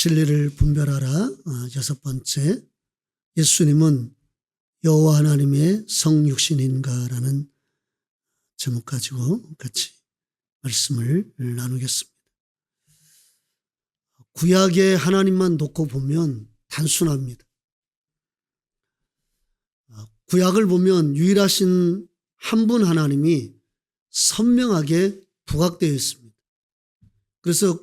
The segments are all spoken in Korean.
진리를 분별하라. 여섯 번째, 예수님은 여호와 하나님의 성육신인가라는 제목 가지고 같이 말씀을 나누겠습니다. 구약의 하나님만 놓고 보면 단순합니다. 구약을 보면 유일하신 한 분 하나님이 선명하게 부각되어 있습니다. 그래서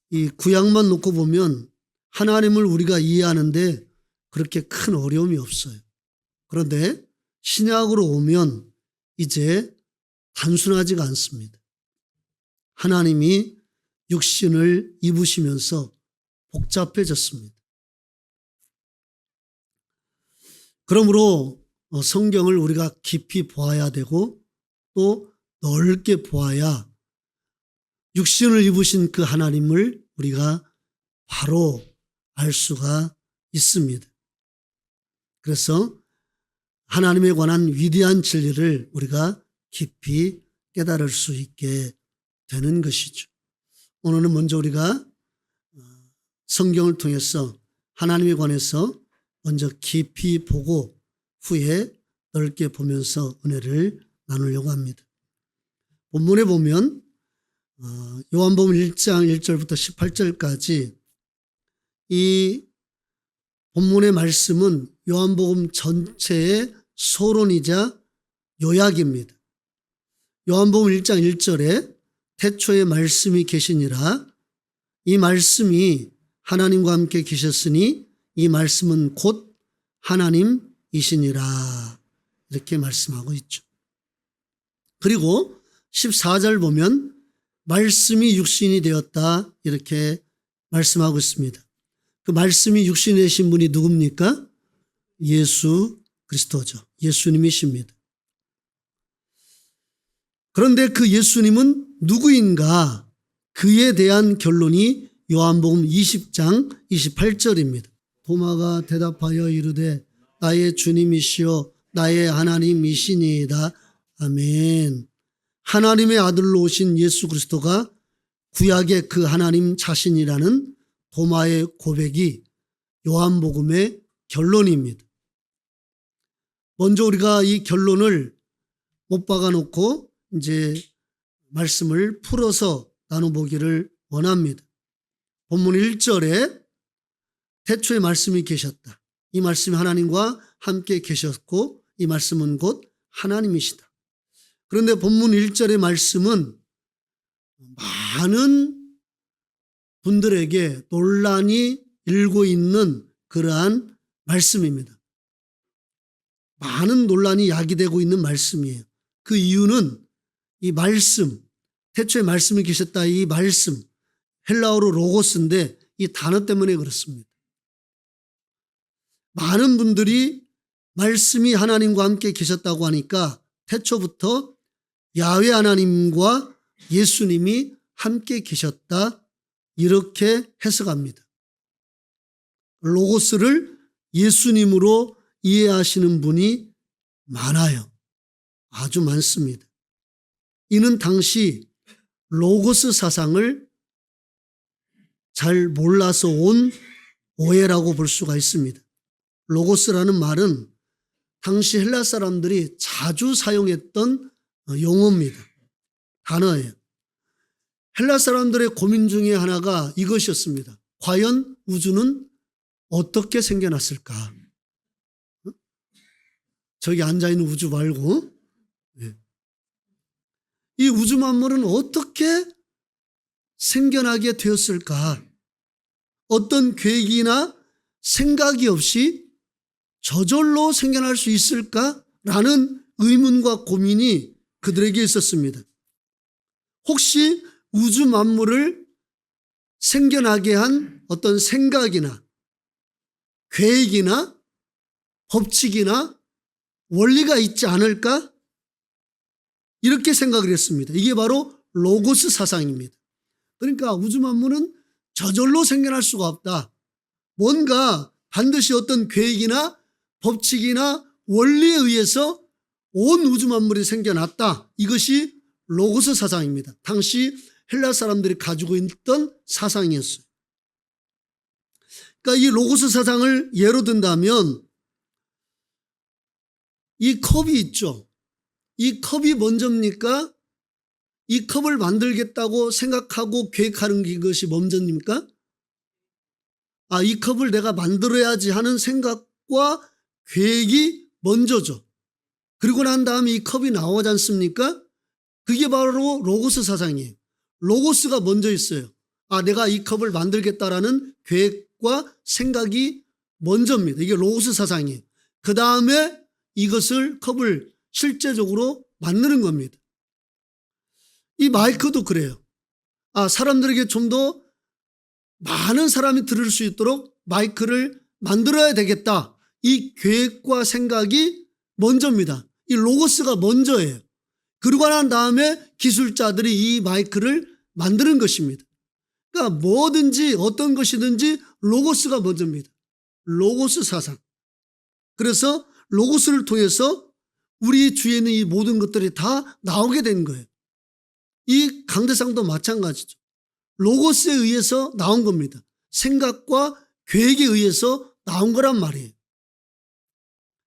이 구약만 놓고 보면 하나님을 우리가 이해하는데 그렇게 큰 어려움이 없어요. 그런데 신약으로 오면 이제 단순하지가 않습니다. 하나님이 육신을 입으시면서 복잡해졌습니다. 그러므로 성경을 우리가 깊이 보아야 되고 또 넓게 보아야 육신을 입으신 그 하나님을 우리가 바로 알 수가 있습니다. 그래서 하나님에 관한 위대한 진리를 우리가 깊이 깨달을 수 있게 되는 것이죠. 오늘은 먼저 우리가 성경을 통해서 하나님에 관해서 먼저 깊이 보고 후에 넓게 보면서 은혜를 나누려고 합니다. 본문에 보면 요한복음 1장 1절부터 18절까지 이 본문의 말씀은 요한복음 전체의 서론이자 요약입니다. 요한복음 1장 1절에 태초에 말씀이 계시니라, 이 말씀이 하나님과 함께 계셨으니 이 말씀은 곧 하나님이시니라, 이렇게 말씀하고 있죠. 그리고 14절 보면 말씀이 육신이 되었다, 이렇게 말씀하고 있습니다. 그 말씀이 육신이 되신 분이 누굽니까? 예수 그리스도죠. 예수님이십니다. 그런데 그 예수님은 누구인가? 그에 대한 결론이 요한복음 20장 28절입니다. 도마가 대답하여 이르되 나의 주님이시여 나의 하나님이시니이다. 아멘. 하나님의 아들로 오신 예수 그리스도가 구약의 그 하나님 자신이라는 도마의 고백이 요한복음의 결론입니다. 먼저 우리가 이 결론을 못 박아놓고 이제 말씀을 풀어서 나눠보기를 원합니다. 본문 1절에 태초에 말씀이 계셨다. 이 말씀이 하나님과 함께 계셨고 이 말씀은 곧 하나님이시다. 그런데 본문 1절의 말씀은 많은 분들에게 논란이 일고 있는 그러한 말씀입니다. 많은 논란이 야기되고 있는 말씀이에요. 그 이유는 이 말씀, 태초에 말씀이 계셨다, 이 말씀, 헬라어로 로고스인데 이 단어 때문에 그렇습니다. 많은 분들이 말씀이 하나님과 함께 계셨다고 하니까 태초부터 야훼 하나님과 예수님이 함께 계셨다, 이렇게 해석합니다. 로고스를 예수님으로 이해하시는 분이 많아요. 아주 많습니다. 이는 당시 로고스 사상을 잘 몰라서 온 오해라고 볼 수가 있습니다. 로고스라는 말은 당시 헬라 사람들이 자주 사용했던 용어입니다. 단어예요. 헬라 사람들의 고민 중에 하나가 이것이었습니다. 과연 우주는 어떻게 생겨났을까? 저기 앉아있는 우주 말고 이 우주 만물은 어떻게 생겨나게 되었을까? 어떤 계획이나 생각이 없이 저절로 생겨날 수 있을까라는 의문과 고민이 그들에게 있었습니다. 혹시 우주 만물을 생겨나게 한 어떤 생각이나 계획이나 법칙이나 원리가 있지 않을까? 이렇게 생각을 했습니다. 이게 바로 로고스 사상입니다. 그러니까 우주 만물은 저절로 생겨날 수가 없다. 뭔가 반드시 어떤 계획이나 법칙이나 원리에 의해서 온 우주 만물이 생겨났다. 이것이 로고스 사상입니다. 당시 헬라 사람들이 가지고 있던 사상이었어요. 그러니까 이 로고스 사상을 예로 든다면 이 컵이 있죠. 이 컵이 먼저입니까? 이 컵을 만들겠다고 생각하고 계획하는 것이 먼저입니까? 이 컵을 내가 만들어야지 하는 생각과 계획이 먼저죠. 그리고 난 다음에 이 컵이 나오지 않습니까? 그게 바로 로고스 사상이에요. 로고스가 먼저 있어요. 내가 이 컵을 만들겠다라는 계획과 생각이 먼저입니다. 이게 로고스 사상이에요. 그 다음에 이것을 컵을 실제적으로 만드는 겁니다. 이 마이크도 그래요. 사람들에게 좀 더 많은 사람이 들을 수 있도록 마이크를 만들어야 되겠다. 이 계획과 생각이 먼저입니다. 이 로고스가 먼저예요. 그러고 난 다음에 기술자들이 이 마이크를 만드는 것입니다. 그러니까 뭐든지 어떤 것이든지 로고스가 먼저입니다. 로고스 사상. 그래서 로고스를 통해서 우리 주위에 있는 이 모든 것들이 다 나오게 된 거예요. 이 강대상도 마찬가지죠. 로고스에 의해서 나온 겁니다. 생각과 계획에 의해서 나온 거란 말이에요.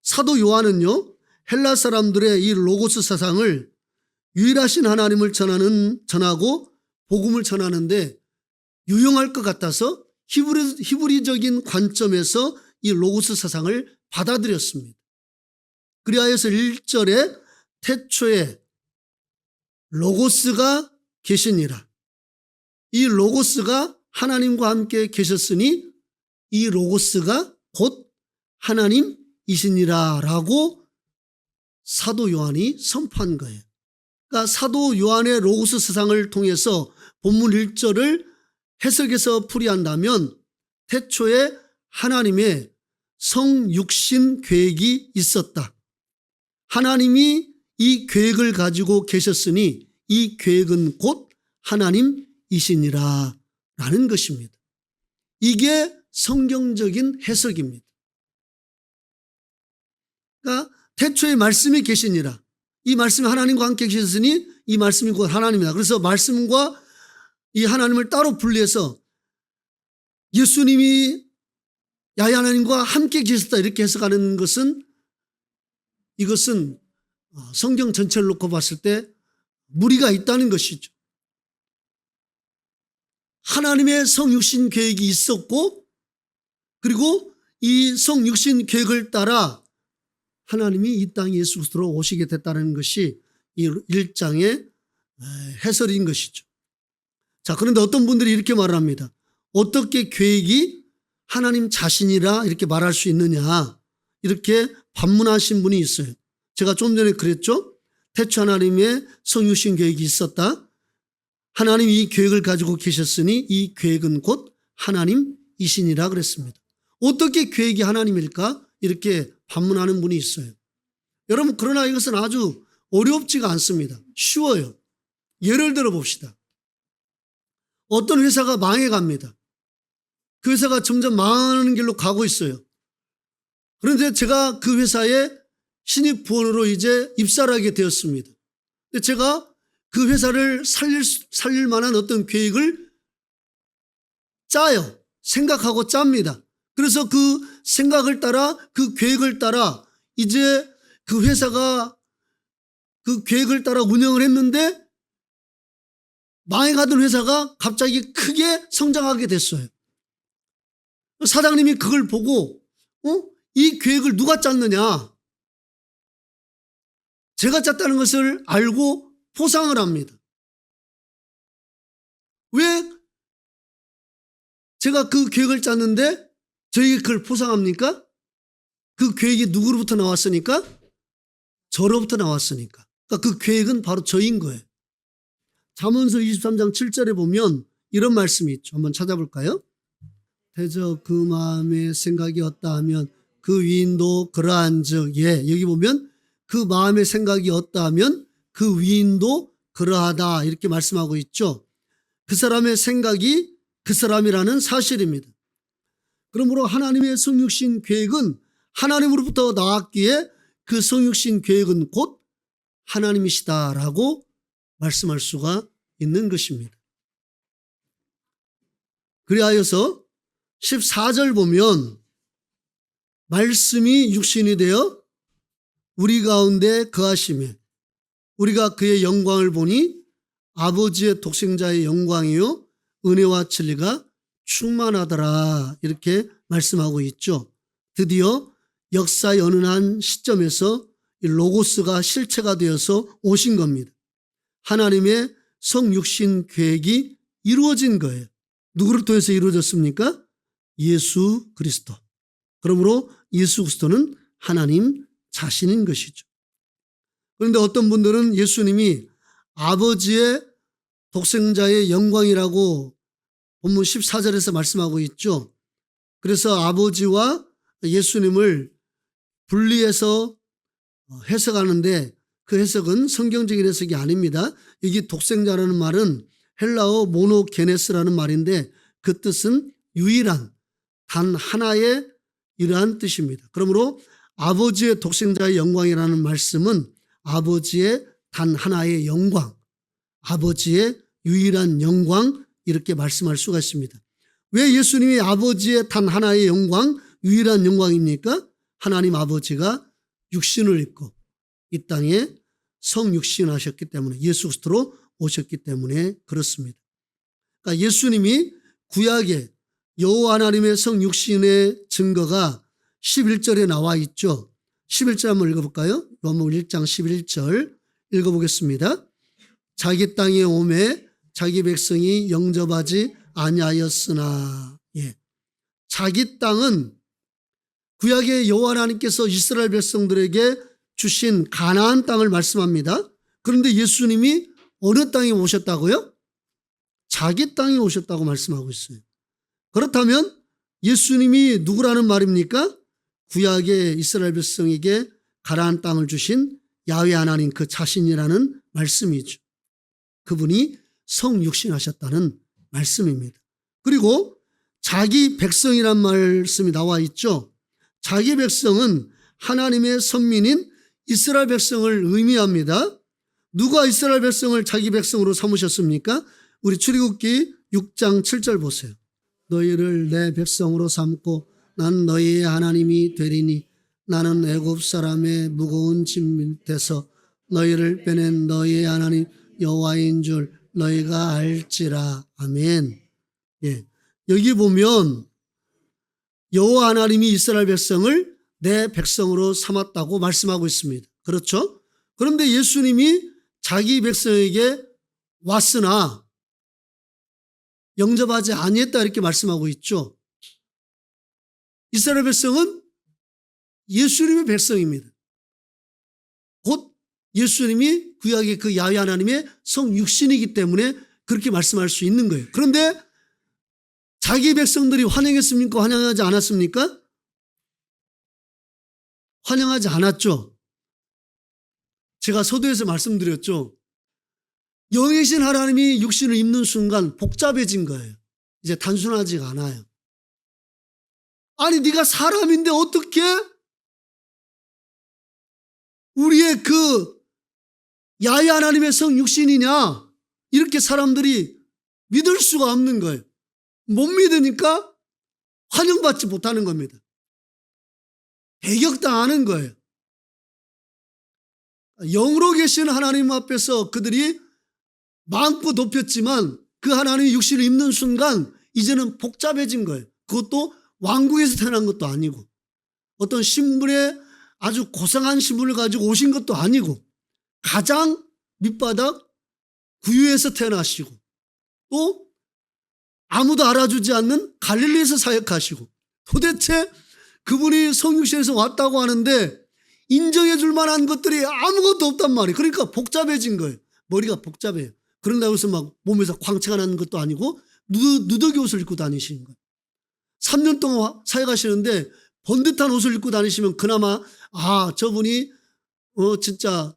사도 요한은요, 헬라 사람들의 이 로고스 사상을 유일하신 하나님을 전하고 복음을 전하는데 유용할 것 같아서 히브리적인 관점에서 이 로고스 사상을 받아들였습니다. 그리하여서 1절에 태초에 로고스가 계시니라. 이 로고스가 하나님과 함께 계셨으니 이 로고스가 곧 하나님이시니라 라고 사도 요한이 선포한 거예요. 그러니까 사도 요한의 로고스 사상을 통해서 본문 1절을 해석해서 풀이한다면 태초에 하나님의 성육신 계획이 있었다. 하나님이 이 계획을 가지고 계셨으니 이 계획은 곧 하나님이시니라 라는 것입니다. 이게 성경적인 해석입니다. 그러니까 태초에 말씀이 계시니라. 이 말씀이 하나님과 함께 계셨으니 이 말씀이 곧 하나님이다. 그래서 말씀과 이 하나님을 따로 분리해서 예수님이 야훼 하나님과 함께 계셨다 이렇게 해석하는 것은 이것은 성경 전체를 놓고 봤을 때 무리가 있다는 것이죠. 하나님의 성육신 계획이 있었고 그리고 이 성육신 계획을 따라 하나님이 이 땅에 예수 그리스도로 오시게 됐다는 것이 이 1장의 해설인 것이죠. 자, 그런데 어떤 분들이 이렇게 말을 합니다. 어떻게 계획이 하나님 자신이라 이렇게 말할 수 있느냐 이렇게 반문하신 분이 있어요. 제가 좀 전에 그랬죠. 태초 하나님의 성육신 계획이 있었다. 하나님이 이 계획을 가지고 계셨으니 이 계획은 곧 하나님이시니라 그랬습니다. 어떻게 계획이 하나님일까? 이렇게 반문하는 분이 있어요. 여러분, 그러나 이것은 아주 어렵지가 않습니다. 쉬워요. 예를 들어 봅시다. 어떤 회사가 망해갑니다. 그 회사가 점점 망하는 길로 가고 있어요. 그런데 제가 그 회사에 신입 부원으로 이제 입사를 하게 되었습니다. 근데 제가 그 회사를 살릴 만한 어떤 계획을 짜요. 생각하고 짭니다. 그래서 그 생각을 따라 그 계획을 따라 이제 그 회사가 그 계획을 따라 운영을 했는데 망해가던 회사가 갑자기 크게 성장하게 됐어요. 사장님이 그걸 보고 이 계획을 누가 짰느냐? 제가 짰다는 것을 알고 포상을 합니다. 왜 제가 그 계획을 짰는데 저에게 그걸 포상합니까? 그 계획이 누구로부터 나왔으니까? 저로부터 나왔으니까. 그러니까 그 계획은 바로 저인 거예요. 잠언서 23장 7절에 보면 이런 말씀이 있죠. 한번 찾아볼까요? 대저 그 마음의 생각이 없다 하면 그 위인도 그러한즉 여기 보면 그 마음의 생각이 없다 하면 그 위인도 그러하다 이렇게 말씀하고 있죠. 그 사람의 생각이 그 사람이라는 사실입니다. 그러므로 하나님의 성육신 계획은 하나님으로부터 나왔기에 그 성육신 계획은 곧 하나님이시다라고 말씀할 수가 있는 것입니다. 그리하여서 14절 보면 말씀이 육신이 되어 우리 가운데 거하시매 우리가 그의 영광을 보니 아버지의 독생자의 영광이요 은혜와 진리가 충만하더라 이렇게 말씀하고 있죠. 드디어 역사의 어느 한 시점에서 이 로고스가 실체가 되어서 오신 겁니다. 하나님의 성육신 계획이 이루어진 거예요. 누구를 통해서 이루어졌습니까? 예수 그리스도. 그러므로 예수 그리스도는 하나님 자신인 것이죠. 그런데 어떤 분들은 예수님이 아버지의 독생자의 영광이라고 본문 14절에서 말씀하고 있죠. 그래서 아버지와 예수님을 분리해서 해석하는데 그 해석은 성경적인 해석이 아닙니다. 여기 독생자라는 말은 헬라어 모노게네스라는 말인데 그 뜻은 유일한 단 하나의 이러한 뜻입니다. 그러므로 아버지의 독생자의 영광이라는 말씀은 아버지의 단 하나의 영광, 아버지의 유일한 영광 이렇게 말씀할 수가 있습니다. 왜 예수님이 아버지의 단 하나의 영광, 유일한 영광입니까? 하나님 아버지가 육신을 입고 이 땅에 성육신하셨기 때문에 예수 그리스도로 오셨기 때문에 그렇습니다. 그러니까 예수님이 구약의 여호와 하나님의 성육신의 증거가 11절에 나와 있죠. 11절 한번 읽어볼까요? 요한복음 1장 11절 읽어보겠습니다. 자기 땅에 오매 자기 백성이 영접하지 아니하였으나 자기 땅은 구약의 여호와 하나님께서 이스라엘 백성들에게 주신 가나안 땅을 말씀합니다. 그런데 예수님이 어느 땅에 오셨다고요? 자기 땅에 오셨다고 말씀하고 있어요. 그렇다면 예수님이 누구라는 말입니까? 구약의 이스라엘 백성에게 가나안 땅을 주신 야훼 하나님 그 자신이라는 말씀이죠. 그분이 성육신하셨다는 말씀입니다. 그리고 자기 백성이란 말씀이 나와 있죠. 자기 백성은 하나님의 선민인 이스라엘 백성을 의미합니다. 누가 이스라엘 백성을 자기 백성으로 삼으셨습니까? 우리 출애굽기 6장 7절 보세요. 너희를 내 백성으로 삼고 난 너희의 하나님이 되리니 나는 애굽 사람의 무거운 짐 밑에서 너희를 빼낸 너희의 하나님 여호와인 줄 너희가 알지라. 아멘. 여기 보면 여호와 하나님이 이스라엘 백성을 내 백성으로 삼았다고 말씀하고 있습니다. 그렇죠? 그런데 예수님이 자기 백성에게 왔으나 영접하지 아니했다 이렇게 말씀하고 있죠. 이스라엘 백성은 예수님의 백성입니다. 곧 예수님이 구약의 그 야훼 하나님의 성육신이기 때문에 그렇게 말씀할 수 있는 거예요. 그런데 자기 백성들이 환영했습니까? 환영하지 않았습니까? 환영하지 않았죠. 제가 서두에서 말씀드렸죠. 영이신 하나님이 육신을 입는 순간 복잡해진 거예요. 이제 단순하지가 않아요. 아니 네가 사람인데 어떻게 우리의 그 야훼 하나님의 성육신이냐 이렇게 사람들이 믿을 수가 없는 거예요. 못 믿으니까 환영받지 못하는 겁니다. 배격당하는 거예요. 영으로 계신 하나님 앞에서 그들이 마음껏 높였지만 그 하나님이 육신을 입는 순간 이제는 복잡해진 거예요. 그것도 왕국에서 태어난 것도 아니고 어떤 신분의 아주 고상한 신분을 가지고 오신 것도 아니고 가장 밑바닥 구유에서 태어나시고 또 아무도 알아주지 않는 갈릴리에서 사역하시고 도대체 그분이 성육신에서 왔다고 하는데 인정해 줄 만한 것들이 아무것도 없단 말이에요. 그러니까 복잡해진 거예요. 머리가 복잡해요. 그런다고 해서 막 몸에서 광채가 나는 것도 아니고 누더기 옷을 입고 다니시는 거예요. 3년 동안 사역하시는데 번듯한 옷을 입고 다니시면 그나마 저분이 진짜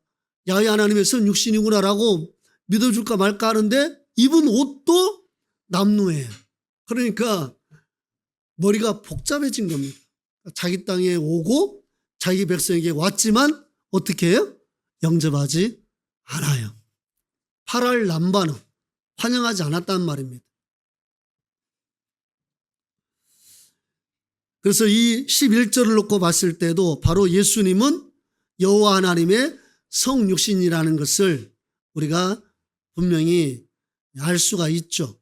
야훼 하나님의 성육신이구나라고 믿어줄까 말까 하는데 입은 옷도 남루해요. 그러니까 머리가 복잡해진 겁니다. 자기 땅에 오고 자기 백성에게 왔지만 어떻게 해요? 영접하지 않아요. 파랄람바는 환영하지 않았다는 말입니다. 그래서 이 11절을 놓고 봤을 때도 바로 예수님은 여호와 하나님의 성육신이라는 것을 우리가 분명히 알 수가 있죠.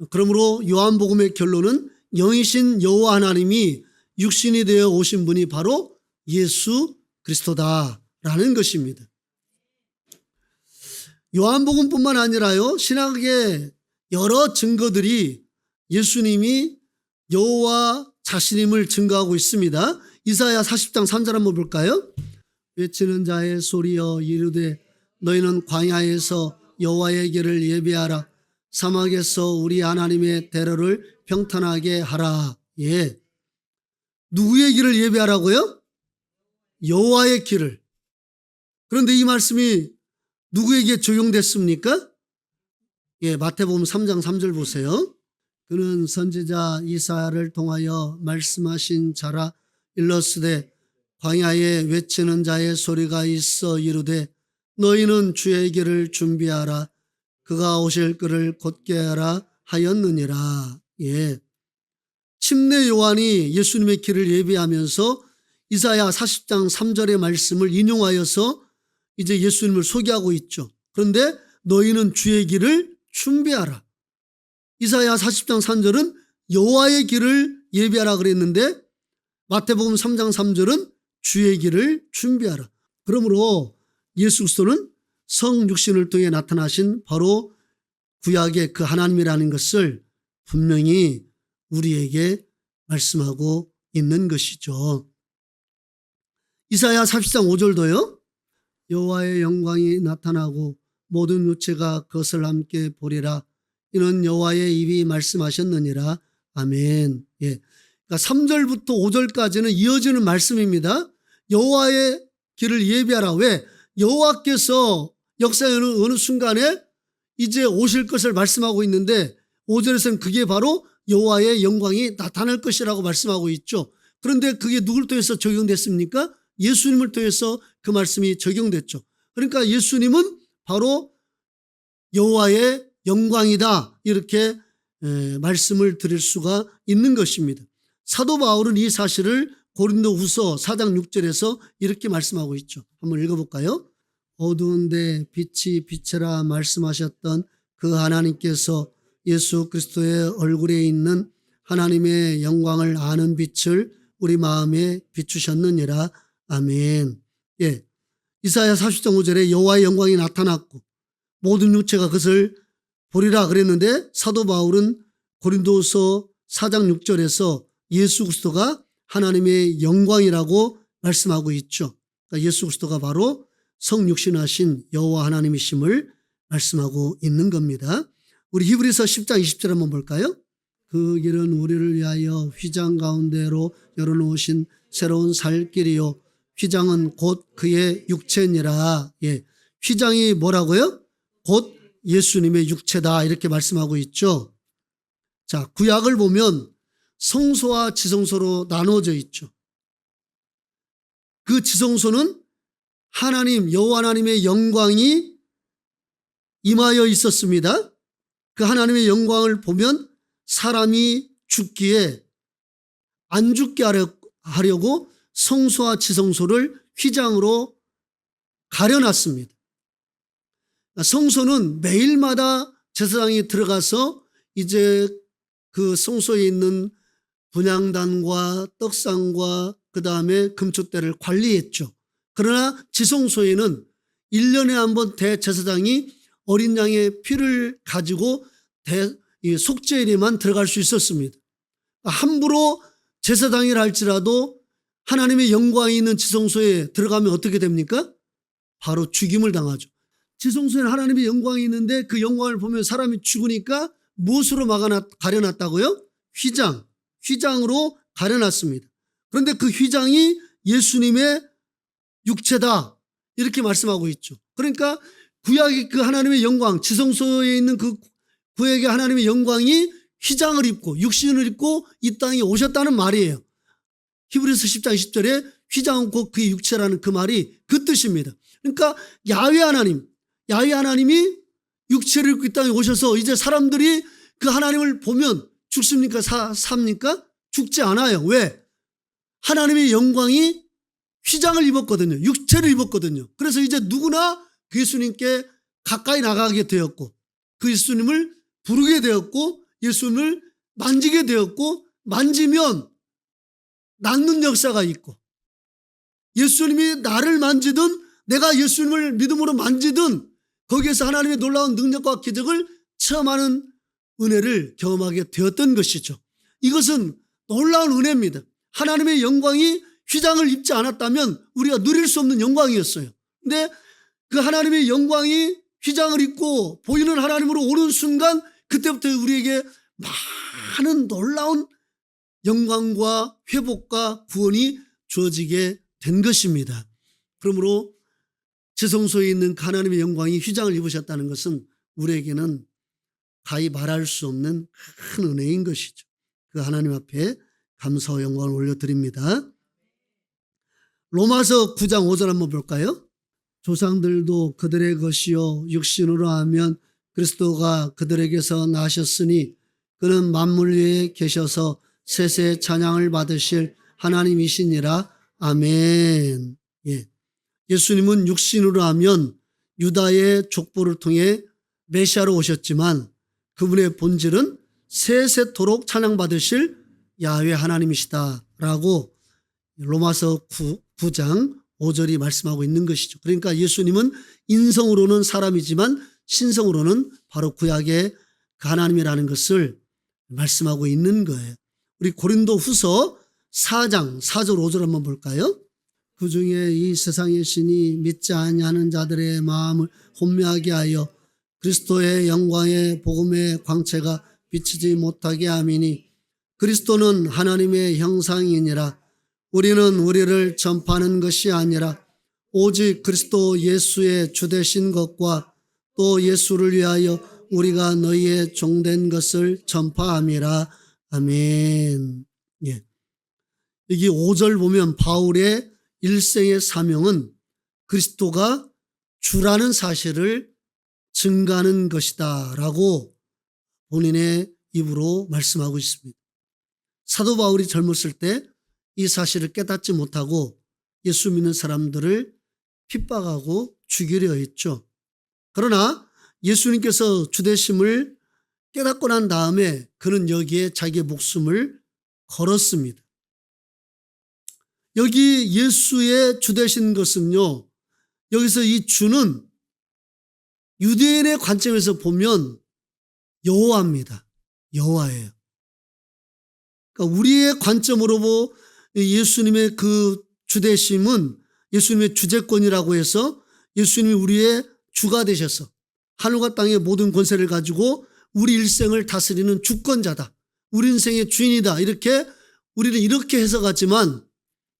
그러므로 요한복음의 결론은 영이신 여호와 하나님이 육신이 되어 오신 분이 바로 예수 그리스도다라는 것입니다. 요한복음뿐만 아니라요, 신학의 여러 증거들이 예수님이 여호와 자신임을 증거하고 있습니다. 이사야 40장 3절 한번 볼까요? 외치는 자의 소리여 이르되 너희는 광야에서 여호와의 길을 예비하라. 사막에서 우리 하나님의 대로를 평탄하게 하라. 예. 누구의 길을 예비하라고요? 여호와의 길을. 그런데 이 말씀이 누구에게 적용됐습니까? 예, 마태복음 3장 3절 보세요. 그는 선지자 이사야를 통하여 말씀하신 자라. 일러스되 광야에 외치는 자의 소리가 있어 이르되 너희는 주의 길을 준비하라. 그가 오실 그를 곧게 하라 하였느니라. 예. 침례 요한이 예수님의 길을 예비하면서 이사야 40장 3절의 말씀을 인용하여서 이제 예수님을 소개하고 있죠. 그런데 너희는 주의 길을 준비하라. 이사야 40장 3절은 여호와의 길을 예비하라 그랬는데 마태복음 3장 3절은 주의 길을 준비하라. 그러므로 예수 그리스도는 성육신을 통해 나타나신 바로 구약의 그 하나님이라는 것을 분명히 우리에게 말씀하고 있는 것이죠. 이사야 40장 5절도요. 여호와의 영광이 나타나고 모든 육체가 그것을 함께 보리라. 이는 여호와의 입이 말씀하셨느니라. 아멘. 예. 그러니까 3절부터 5절까지는 이어지는 말씀입니다. 여호와의 길을 예비하라. 왜? 여호와께서 역사의 어느 순간에 이제 오실 것을 말씀하고 있는데 5절에서는 그게 바로 여호와의 영광이 나타날 것이라고 말씀하고 있죠. 그런데 그게 누굴 통해서 적용됐습니까? 예수님을 통해서 그 말씀이 적용됐죠. 그러니까 예수님은 바로 여호와의 영광이다, 이렇게 말씀을 드릴 수가 있는 것입니다. 사도 바울은 이 사실을 고린도후서 4장 6절에서 이렇게 말씀하고 있죠. 한번 읽어볼까요? 어두운데 빛이 빛이라 말씀하셨던 그 하나님께서 예수 그리스도의 얼굴에 있는 하나님의 영광을 아는 빛을 우리 마음에 비추셨느니라. 아멘. 예. 이사야 40장 5절에 여호와의 영광이 나타났고 모든 육체가 그것을 보리라 그랬는데 사도 바울은 고린도서 4장 6절에서 예수 그리스도가 하나님의 영광이라고 말씀하고 있죠. 그러니까 예수 그리스도가 바로 성육신하신 여호와 하나님이심을 말씀하고 있는 겁니다. 우리 히브리서 10장 20절 한번 볼까요? 그 길은 우리를 위하여 휘장 가운데로 열어놓으신 새로운 살 길이요. 휘장은 곧 그의 육체니라. 예. 휘장이 뭐라고요? 곧 예수님의 육체다, 이렇게 말씀하고 있죠. 자, 구약을 보면 성소와 지성소로 나누어져 있죠. 그 지성소는 하나님, 여호와 하나님의 영광이 임하여 있었습니다. 그 하나님의 영광을 보면 사람이 죽기에 안 죽게 하려고 성소와 지성소를 휘장으로 가려놨습니다. 성소는 매일마다 제사장이 들어가서 이제 그 성소에 있는 분향단과 떡상과 그 다음에 금촛대를 관리했죠. 그러나 지성소에는 1년에 한 번 대제사장이 어린 양의 피를 가지고 속죄일에만 들어갈 수 있었습니다. 함부로 제사장이라 할지라도 하나님의 영광이 있는 지성소에 들어가면 어떻게 됩니까? 바로 죽임을 당하죠. 지성소에는 하나님의 영광이 있는데 그 영광을 보면 사람이 죽으니까 무엇으로 가려놨다고요? 휘장으로 가려놨습니다. 그런데 그 휘장이 예수님의 육체다, 이렇게 말씀하고 있죠. 그러니까 구약의 그 하나님의 영광, 지성소에 있는 그 구약의 하나님의 영광이 휘장을 입고 육신을 입고 이 땅에 오셨다는 말이에요. 히브리서 10장 20절에 휘장은 곧 그의 육체라는 그 말이 그 뜻입니다. 그러니까 야훼 하나님이 육체를 입고 이 땅에 오셔서 이제 사람들이 그 하나님을 보면 죽습니까? 삽니까? 죽지 않아요. 왜? 하나님의 영광이 휘장을 입었거든요. 육체를 입었거든요. 그래서 이제 누구나 그 예수님께 가까이 나가게 되었고 그 예수님을 부르게 되었고 예수님을 만지게 되었고 만지면 낫는 역사가 있고 예수님이 나를 만지든 내가 예수님을 믿음으로 만지든 거기에서 하나님의 놀라운 능력과 기적을 체험하는 은혜를 경험하게 되었던 것이죠. 이것은 놀라운 은혜입니다. 하나님의 영광이 휘장을 입지 않았다면 우리가 누릴 수 없는 영광이었어요. 근데 그 하나님의 영광이 휘장을 입고 보이는 하나님으로 오는 순간 그때부터 우리에게 많은 놀라운 영광과 회복과 구원이 주어지게 된 것입니다. 그러므로 지성소에 있는 하나님의 영광이 휘장을 입으셨다는 것은 우리에게는 가히 말할 수 없는 큰 은혜인 것이죠. 그 하나님 앞에 감사와 영광을 올려드립니다. 로마서 9장 5절 한번 볼까요? 조상들도 그들의 것이요 육신으로 하면 그리스도가 그들에게서 나셨으니 그는 만물 위에 계셔서 세세 찬양을 받으실 하나님이시니라. 아멘. 예. 예수님은 육신으로 하면 유다의 족보를 통해 메시아로 오셨지만 그분의 본질은 세세토록 찬양받으실 야훼 하나님이시다라고 로마서 9장 5절이 말씀하고 있는 것이죠. 그러니까 예수님은 인성으로는 사람이지만 신성으로는 바로 구약의 그 하나님이라는 것을 말씀하고 있는 거예요. 우리 고린도 후서 4장 4절 5절 한번 볼까요? 그 중에 이 세상의 신이 믿지 아니하는 자들의 마음을 혼미하게 하여 그리스도의 영광의 복음의 광채가 비치지 못하게 함이니 그리스도는 하나님의 형상이니라. 우리는 우리를 전파하는 것이 아니라 오직 그리스도 예수의 주되신 것과 또 예수를 위하여 우리가 너희의 종된 것을 전파함이라. 아멘. 예. 여기 5절 보면 바울의 일생의 사명은 그리스도가 주라는 사실을 증가하는 것이다 라고 본인의 입으로 말씀하고 있습니다. 사도 바울이 젊었을 때 이 사실을 깨닫지 못하고 예수 믿는 사람들을 핍박하고 죽이려 했죠. 그러나 예수님께서 주되심을 깨닫고 난 다음에 그는 여기에 자기의 목숨을 걸었습니다. 여기 예수의 주되신 것은요, 여기서 이 주는 유대인의 관점에서 보면 여호와입니다. 여호와예요. 그러니까 우리의 관점으로 예수님의 그 주되심은 예수님의 주재권이라고 해서 예수님이 우리의 주가 되셔서 하늘과 땅의 모든 권세를 가지고 우리 일생을 다스리는 주권자다. 우리 인생의 주인이다. 이렇게 우리는 이렇게 해석하지만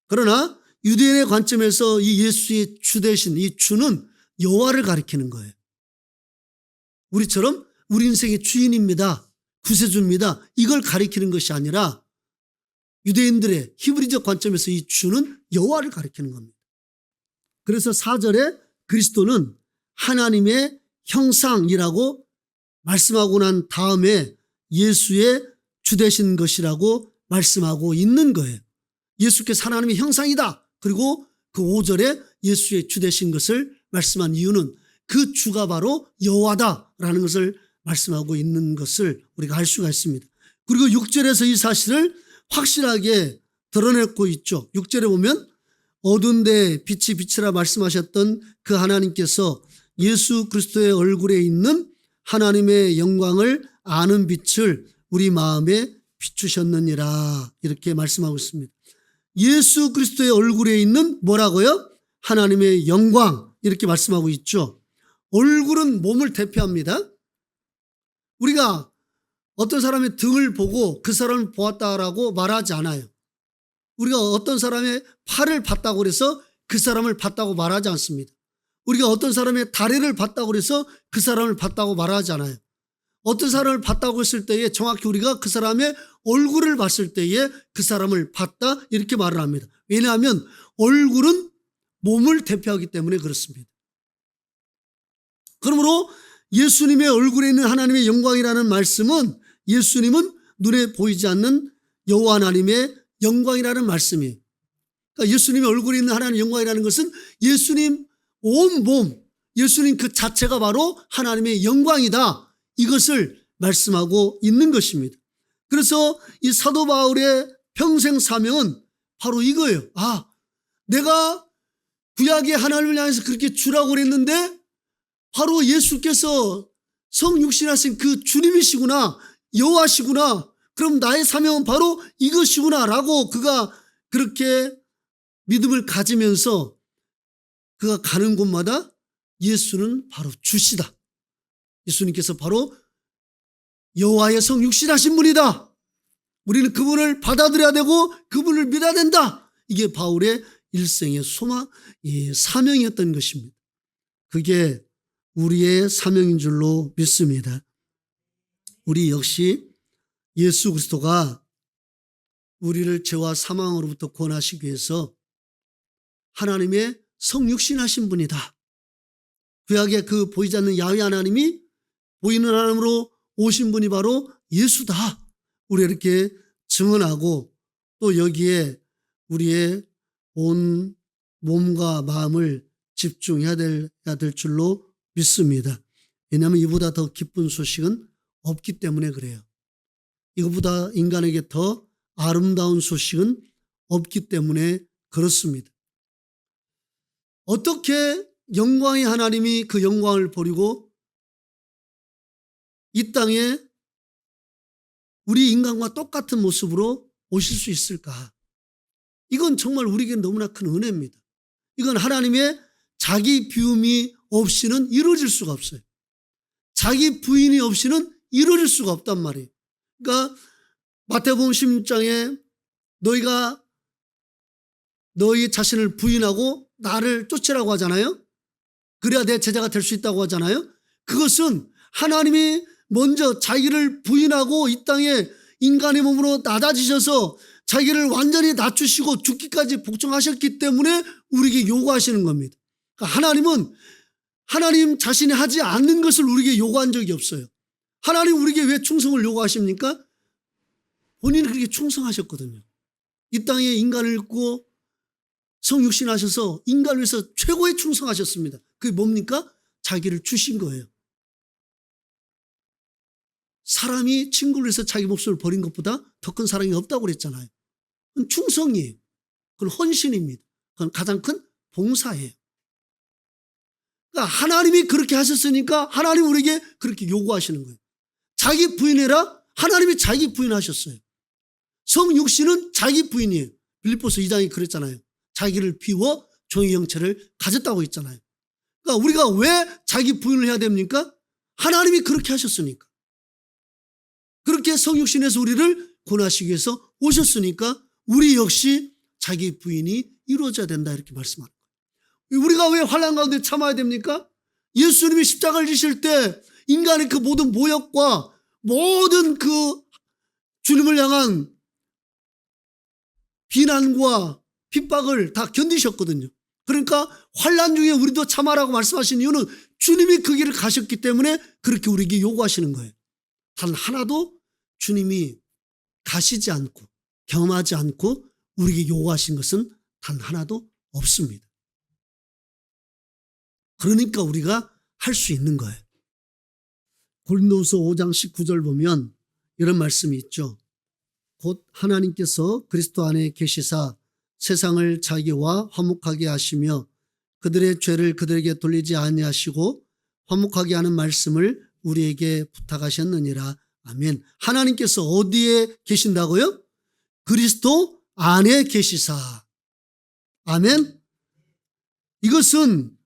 그러나 유대인의 관점에서 이 예수의 주되신 이 주는 여호와를 가리키는 거예요. 우리처럼 우리 인생의 주인입니다. 구세주입니다. 이걸 가리키는 것이 아니라 유대인들의 히브리적 관점에서 이 주는 여호와를 가리키는 겁니다. 그래서 4절에 그리스도는 하나님의 형상이라고 말씀하고 난 다음에 예수의 주되신 것이라고 말씀하고 있는 거예요. 예수께서 하나님의 형상이다. 그리고 그 5절에 예수의 주되신 것을 말씀한 이유는 그 주가 바로 여호와다라는 것을 말씀하고 있는 것을 우리가 알 수가 있습니다. 그리고 6절에서 이 사실을 확실하게 드러내고 있죠. 6절에 보면 어두운 데 빛이 비치라 말씀하셨던 그 하나님께서 예수 그리스도의 얼굴에 있는 하나님의 영광을 아는 빛을 우리 마음에 비추셨느니라 이렇게 말씀하고 있습니다. 예수 그리스도의 얼굴에 있는 뭐라고요? 하나님의 영광 이렇게 말씀하고 있죠. 얼굴은 몸을 대표합니다. 우리가 어떤 사람의 등을 보고 그 사람을 보았다라고 말하지 않아요. 우리가 어떤 사람의 팔을 봤다고 해서 그 사람을 봤다고 말하지 않습니다. 우리가 어떤 사람의 다리를 봤다고 해서 그 사람을 봤다고 말하지 않아요. 어떤 사람을 봤다고 했을 때에 정확히 우리가 그 사람의 얼굴을 봤을 때에 그 사람을 봤다 이렇게 말을 합니다. 왜냐하면 얼굴은 몸을 대표하기 때문에 그렇습니다. 그러므로 예수님의 얼굴에 있는 하나님의 영광이라는 말씀은 예수님은 눈에 보이지 않는 여호와 하나님의 영광이라는 말씀이에요. 그러니까 예수님의 얼굴이 있는 하나님의 영광이라는 것은 예수님 온 몸, 예수님 그 자체가 바로 하나님의 영광이다. 이것을 말씀하고 있는 것입니다. 그래서 이 사도 바울의 평생 사명은 바로 이거예요. 아, 내가 구약의 하나님을 향해서 그렇게 주라고 그랬는데 바로 예수께서 성육신하신 그 주님이시구나, 여호와시구나. 그럼 나의 사명은 바로 이것이구나 라고 그가 그렇게 믿음을 가지면서 그가 가는 곳마다 예수는 바로 주시다. 예수님께서 바로 여호와의 성육신하신 분이다. 우리는 그분을 받아들여야 되고 그분을 믿어야 된다. 이게 바울의 일생의 소망, 사명이었던 것입니다. 그게 우리의 사명인 줄로 믿습니다. 우리 역시 예수 그리스도가 우리를 죄와 사망으로부터 구원하시기 위해서 하나님의 성육신하신 분이다. 구약의 그 보이지 않는 야훼 하나님이 보이는 하나님으로 오신 분이 바로 예수다. 우리 이렇게 증언하고 또 여기에 우리의 온 몸과 마음을 집중해야 될 줄로 믿습니다. 왜냐하면 이보다 더 기쁜 소식은 없기 때문에 그래요. 이것보다 인간에게 더 아름다운 소식은 없기 때문에 그렇습니다. 어떻게 영광의 하나님이 그 영광을 버리고 이 땅에 우리 인간과 똑같은 모습으로 오실 수 있을까? 이건 정말 우리에게 너무나 큰 은혜입니다. 이건 하나님의 자기 비움이 없이는 이루어질 수가 없어요. 자기 부인이 없이는 이루어질 수가 없단 말이에요. 그러니까 마태복음 16장에 너희가 너희 자신을 부인하고 나를 쫓으라고 하잖아요. 그래야 내 제자가 될 수 있다고 하잖아요. 그것은 하나님이 먼저 자기를 부인하고 이 땅에 인간의 몸으로 낮아지셔서 자기를 완전히 낮추시고 죽기까지 복종하셨기 때문에 우리에게 요구하시는 겁니다. 그러니까 하나님은 하나님 자신이 하지 않는 것을 우리에게 요구한 적이 없어요. 하나님 우리에게 왜 충성을 요구하십니까? 본인이 그렇게 충성하셨거든요. 이 땅에 인간을 입고 성육신하셔서 인간을 위해서 최고의 충성하셨습니다. 그게 뭡니까? 자기를 주신 거예요. 사람이 친구를 위해서 자기 목숨을 버린 것보다 더 큰 사랑이 없다고 그랬잖아요. 그건 충성이에요. 그건 헌신입니다. 그건 가장 큰 봉사예요. 그러니까 하나님이 그렇게 하셨으니까 하나님 우리에게 그렇게 요구하시는 거예요. 자기 부인해라? 하나님이 자기 부인하셨어요. 성육신은 자기 부인이에요. 빌립보서 2장이 그랬잖아요. 자기를 비워 종의 형체를 가졌다고 했잖아요. 그러니까 우리가 왜 자기 부인을 해야 됩니까? 하나님이 그렇게 하셨으니까. 그렇게 성육신에서 우리를 구원하시기 위해서 오셨으니까 우리 역시 자기 부인이 이루어져야 된다 이렇게 말씀하는 거예요. 우리가 왜 환난 가운데 참아야 됩니까? 예수님이 십자가를 지실 때 인간의 그 모든 모욕과 모든 그 주님을 향한 비난과 핍박을 다 견디셨거든요. 그러니까 환난 중에 우리도 참아라고 말씀하신 이유는 주님이 그 길을 가셨기 때문에 그렇게 우리에게 요구하시는 거예요. 단 하나도 주님이 가시지 않고 경험하지 않고 우리에게 요구하신 것은 단 하나도 없습니다. 그러니까 우리가 할 수 있는 거예요. 고린도후서 5장 19절 보면 이런 말씀이 있죠. 곧 하나님께서 그리스도 안에 계시사 세상을 자기와 화목하게 하시며 그들의 죄를 그들에게 돌리지 아니하시고 화목하게 하는 말씀을 우리에게 부탁하셨느니라. 아멘. 하나님께서 어디에 계신다고요? 그리스도 안에 계시사. 아멘. 이것은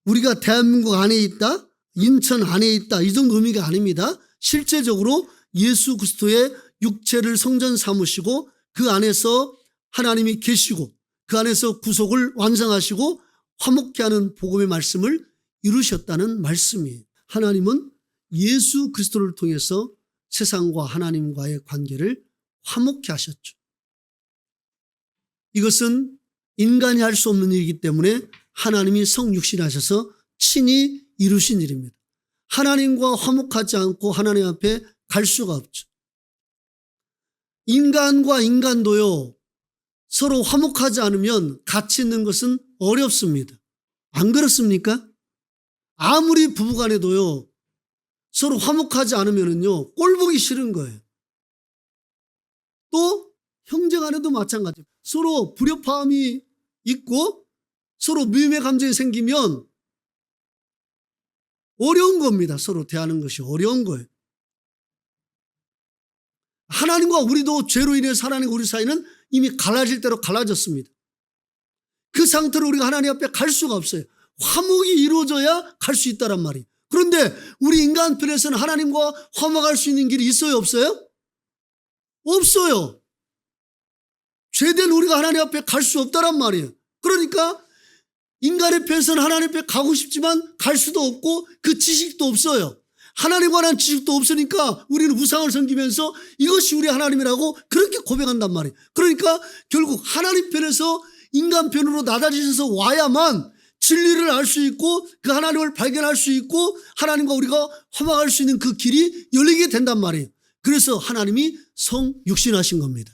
우리가 대한민국 안에 있다, 인천 안에 있다 이 정도 의미가 아닙니다. 실제적으로 예수 그리스도의 육체를 성전 삼으시고 그 안에서 하나님이 계시고 그 안에서 구속을 완성하시고 화목케 하는 복음의 말씀을 이루셨다는 말씀이에요. 하나님은 예수 그리스도를 통해서 세상과 하나님과의 관계를 화목케 하셨죠. 이것은 인간이 할 수 없는 일이기 때문에 하나님이 성육신하셔서 친히 이루신 일입니다. 하나님과 화목하지 않고 하나님 앞에 갈 수가 없죠. 인간과 인간도요, 서로 화목하지 않으면 같이 있는 것은 어렵습니다. 안 그렇습니까? 아무리 부부간에도요, 서로 화목하지 않으면요, 꼴 보기 싫은 거예요. 또 형제간에도 마찬가지예요. 서로 불협화음이 있고 서로 미움의 감정이 생기면 어려운 겁니다. 서로 대하는 것이 어려운 거예요. 하나님과 우리도 죄로 인해서 하나님과 우리 사이는 이미 갈라질 대로 갈라졌습니다. 그 상태로 우리가 하나님 앞에 갈 수가 없어요. 화목이 이루어져야 갈 수 있다란 말이에요. 그런데 우리 인간편에서는 하나님과 화목할 수 있는 길이 있어요, 없어요? 없어요. 죄된 우리가 하나님 앞에 갈 수 없다란 말이에요. 그러니까 인간의 편에서는 하나님 앞에 가고 싶지만 갈 수도 없고 그 지식도 없어요. 하나님에 관한 지식도 없으니까 우리는 우상을 섬기면서 이것이 우리 하나님이라고 그렇게 고백한단 말이에요. 그러니까 결국 하나님 편에서 인간 편으로 낮아지셔서 와야만 진리를 알 수 있고 그 하나님을 발견할 수 있고 하나님과 우리가 화목할 수 있는 그 길이 열리게 된단 말이에요. 그래서 하나님이 성육신하신 겁니다.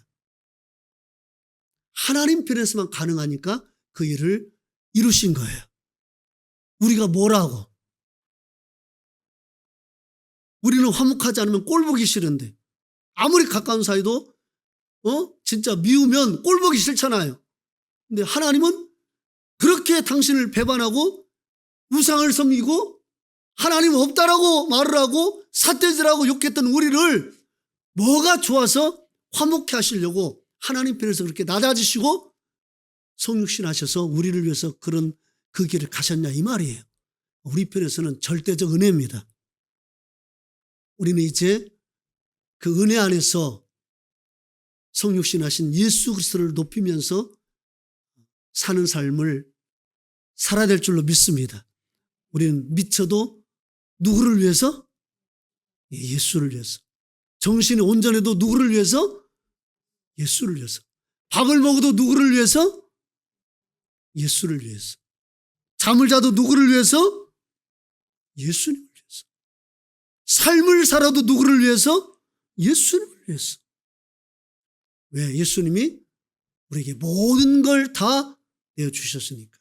하나님 편에서만 가능하니까 그 일을 이루신 거예요. 우리가 뭐라고? 우리는 화목하지 않으면 꼴 보기 싫은데 아무리 가까운 사이도 진짜 미우면 꼴 보기 싫잖아요. 근데 하나님은 그렇게 당신을 배반하고 우상을 섬기고 하나님 없다라고 말을 하고 삿대질하고 욕했던 우리를 뭐가 좋아서 화목케 하시려고 하나님 편에서 그렇게 낮아지시고 성육신 하셔서 우리를 위해서 그런 그 길을 가셨냐 이 말이에요. 우리 편에서는 절대적 은혜입니다. 우리는 이제 그 은혜 안에서 성육신 하신 예수 그리스도를 높이면서 사는 삶을 살아야 될 줄로 믿습니다. 우리는 미쳐도 누구를 위해서? 예수를 위해서. 정신이 온전해도 누구를 위해서? 예수를 위해서. 밥을 먹어도 누구를 위해서? 예수를 위해서. 잠을 자도 누구를 위해서? 예수님을 위해서. 삶을 살아도 누구를 위해서? 예수님을 위해서. 왜? 예수님이 우리에게 모든 걸 다 내어주셨으니까.